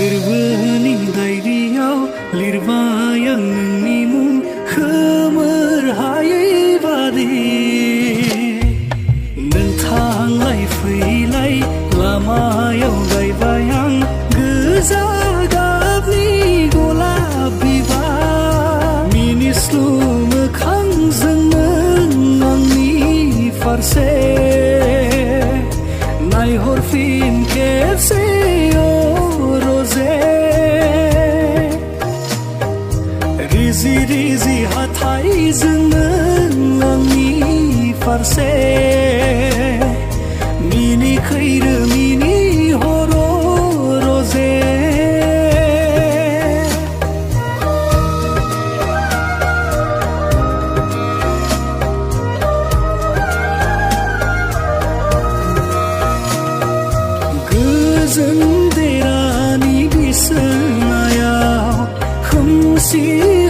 गोरबोनि डायरियाव लिरबाय आं नोंनि मुं खोमोर हायै बादि नों थांलाय फैलाय लामायाव गायबाय आं गोजा गाबनि गलाब बिबार मिनिस्लु मोखांजों नों आंनि फारसे नायहरफिन खेबसे रिजि रिजि हाथाइजों नों आंनि फारसे मिनिखैरो मिनिहर रजे गोजोन देरानि बिसोनायाव खोमसि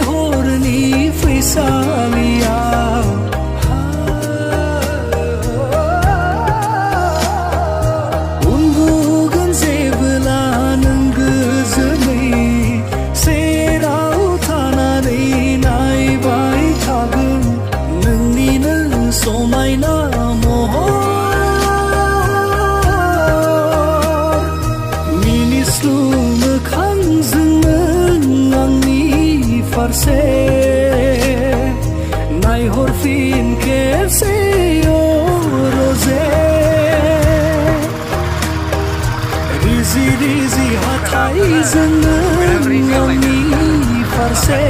हरनि फैसालियाव उन्दुगोन जेबोला नों गोजोनै सेराव थानानै नायबाय थागोन नोंनिनो समायना महर मिनिस्लु मोखांजों फारसे नायहरफिन खेबसे रजे रिजि रिजि हाथाइजों नों आंनि फारसे